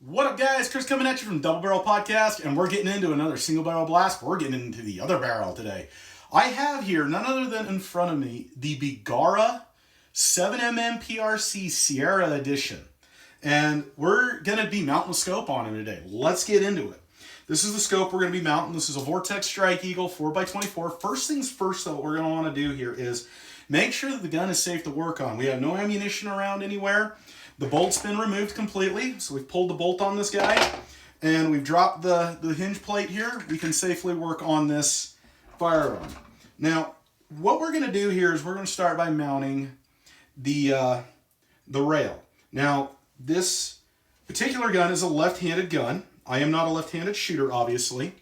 What up, guys? Chris coming at you from Double Barrel Podcast, and we're getting into another single barrel blast. We're getting into the other barrel today. I have here, none other than in front of me, the Bigara 7mm PRC Sierra Edition. And we're going to be mounting a scope on it today. Let's get into it. This is the scope we're going to be mounting. This is a Vortex Strike Eagle 4x24. First things first, though, what we're going to want to do here is make sure that the gun is safe to work on. We have no ammunition around anywhere. The bolt's been removed completely, so we've pulled the bolt on this guy, and we've dropped the hinge plate here. We can safely work on this firearm. Now, what we're going to do here is we're going to start by mounting the rail. Now, this particular gun is a left-handed gun. I am not a left-handed shooter, obviously.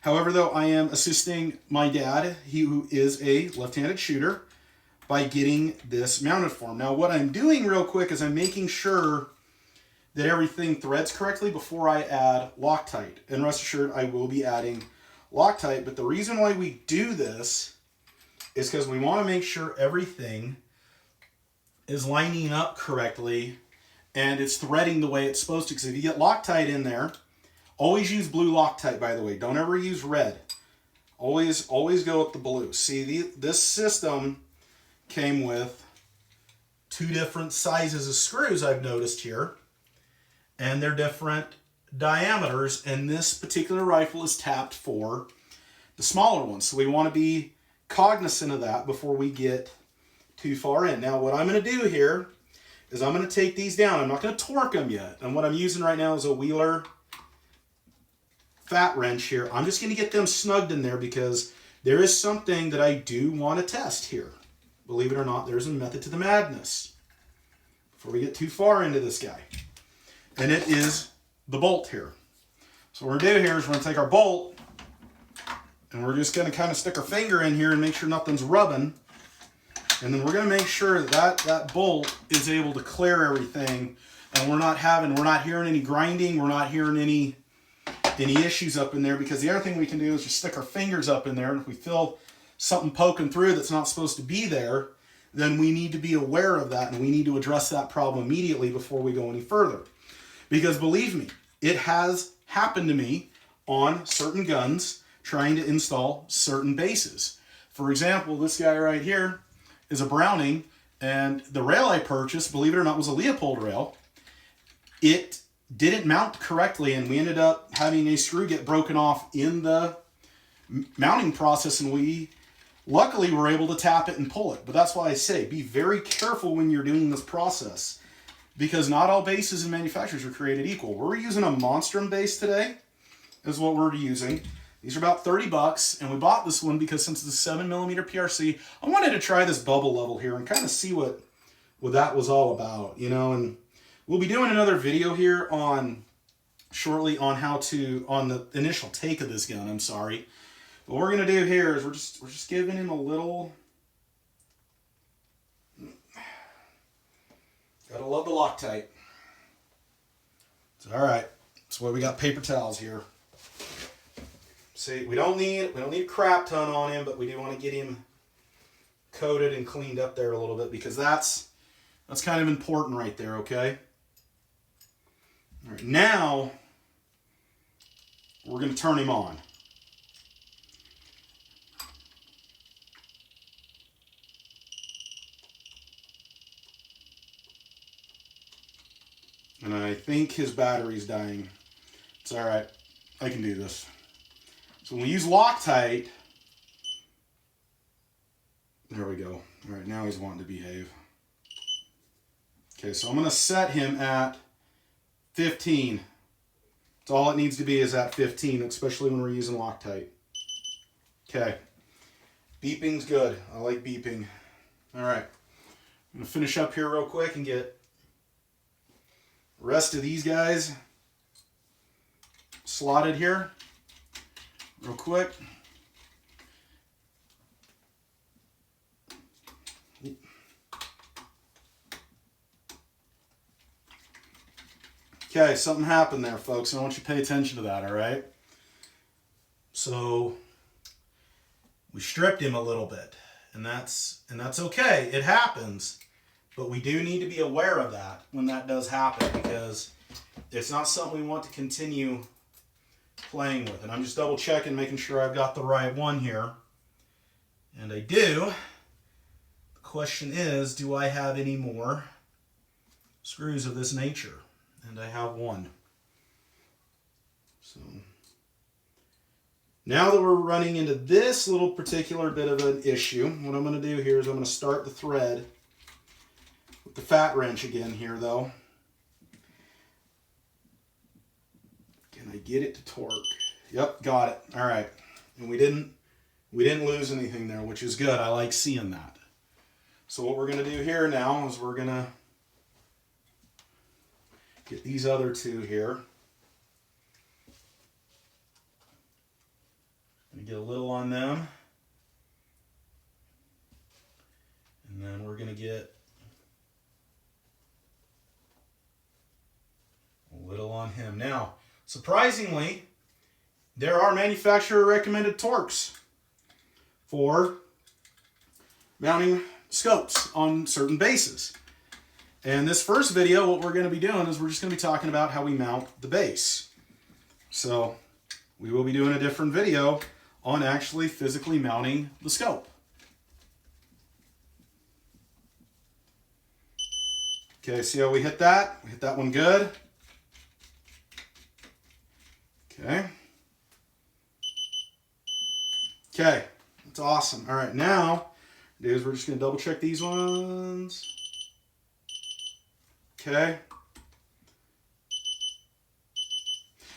However, though, I am assisting my dad, who is a left-handed shooter, by getting this mounted for him. Now, what I'm doing real quick is I'm making sure that everything threads correctly before I add Loctite. And rest assured, I will be adding Loctite. But the reason why we do this is because we want to make sure everything is lining up correctly and it's threading the way it's supposed to. Because if you get Loctite in there, always use blue Loctite, by the way. Don't ever use red. Always go with the blue. See, this system came with two different sizes of screws, I've noticed here, and they're different diameters, and this particular rifle is tapped for the smaller ones, so we want to be cognizant of that before we get too far in. Now, what I'm going to do here is I'm going to take these down. I'm not going to torque them yet, and what I'm using right now is a Wheeler fat wrench here. I'm just going to get them snugged in there because there is something that I do want to test here. Believe it or not, there's a method to the madness before we get too far into this guy. And it is the bolt here. So what we're going to do here is we're going to take our bolt and we're just going to kind of stick our finger in here and make sure nothing's rubbing. And then we're going to make sure that bolt is able to clear everything, and we're not hearing any grinding, we're not hearing any issues up in there, because the other thing we can do is just stick our fingers up in there, and if we feel something poking through that's not supposed to be there, then we need to be aware of that, and we need to address that problem immediately before we go any further. Because believe me, it has happened to me on certain guns trying to install certain bases. For example, this guy right here is a Browning, and the rail I purchased, believe it or not, was a Leopold rail. It didn't mount correctly, and we ended up having a screw get broken off in the mounting process, and we luckily we're able to tap it and pull it. But that's why I say be very careful when you're doing this process, because not all bases and manufacturers are created equal. We're using a Monstrum base today is what we're using. These are about $30, and we bought this one because since it's a 7mm PRC, I wanted to try this bubble level here and kind of see what that was all about, you know. And we'll be doing another video here shortly on the initial take of this gun, I'm sorry. What we're going to do here is we're just giving him a little. Gotta love the Loctite. It's all right. That's why we got paper towels here. See, we don't need a crap ton on him, but we do want to get him coated and cleaned up there a little bit, because that's kind of important right there. Okay. All right, now we're going to turn him on. And I think his battery's dying. It's all right. I can do this. So when we use Loctite, there we go. All right, now he's wanting to behave. Okay, so I'm going to set him at 15. That's all it needs to be, is at 15, especially when we're using Loctite. Okay. Beeping's good. I like beeping. All right. I'm going to finish up here real quick and get the rest of these guys slotted here real quick. Okay, something happened there, folks. I want you to pay attention to that, all right? So we stripped him a little bit, and that's okay. It happens. But we do need to be aware of that when that does happen, because it's not something we want to continue playing with. And I'm just double checking, making sure I've got the right one here. And I do. The question is, do I have any more screws of this nature? And I have one. So now that we're running into this little particular bit of an issue, what I'm going to do here is I'm going to start the thread with the fat wrench again here, though. Can I get it to torque? Yep, got it. All right. And we didn't lose anything there, which is good. I like seeing that. So what we're going to do here now is we're going to get these other two here. I'm going to get a little on them. And then we're going to get a little on him. Now, surprisingly, there are manufacturer recommended torques for mounting scopes on certain bases. And this first video, what we're going to be doing is we're just going to be talking about how we mount the base. So we will be doing a different video on actually physically mounting the scope. Okay, see how we hit that? We hit that one good. Okay. Okay, that's awesome. All right, now we're just going to double check these ones. Okay.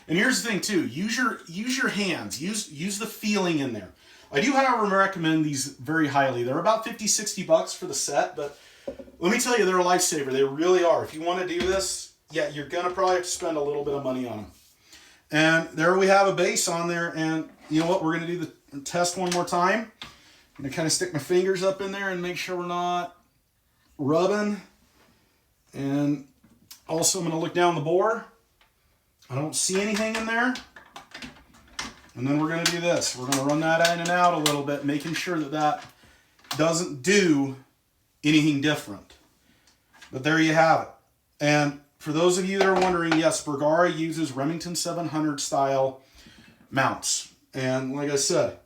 And here's the thing too, use your hands, use the feeling in there. I do, however, recommend these very highly. They're about 50, 60 bucks for the set, but let me tell you, they're a lifesaver. They really are. If you want to do this, yeah, you're going to probably have to spend a little bit of money on them. And there we have a base on there, and you know what, we're going to do the test one more time. I'm going to kind of stick my fingers up in there and make sure we're not rubbing. And also I'm going to look down the bore. I don't see anything in there. And then we're going to do this. We're going to run that in and out a little bit, making sure that that doesn't do anything different. But there you have it. And for those of you that are wondering, yes, Bergara uses Remington 700 style mounts. And like I said,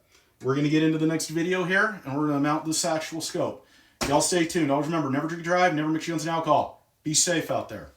we're going to get into the next video here, and we're going to mount this actual scope. Y'all stay tuned. Always remember, never drink and drive, never mix guns and alcohol. Be safe out there.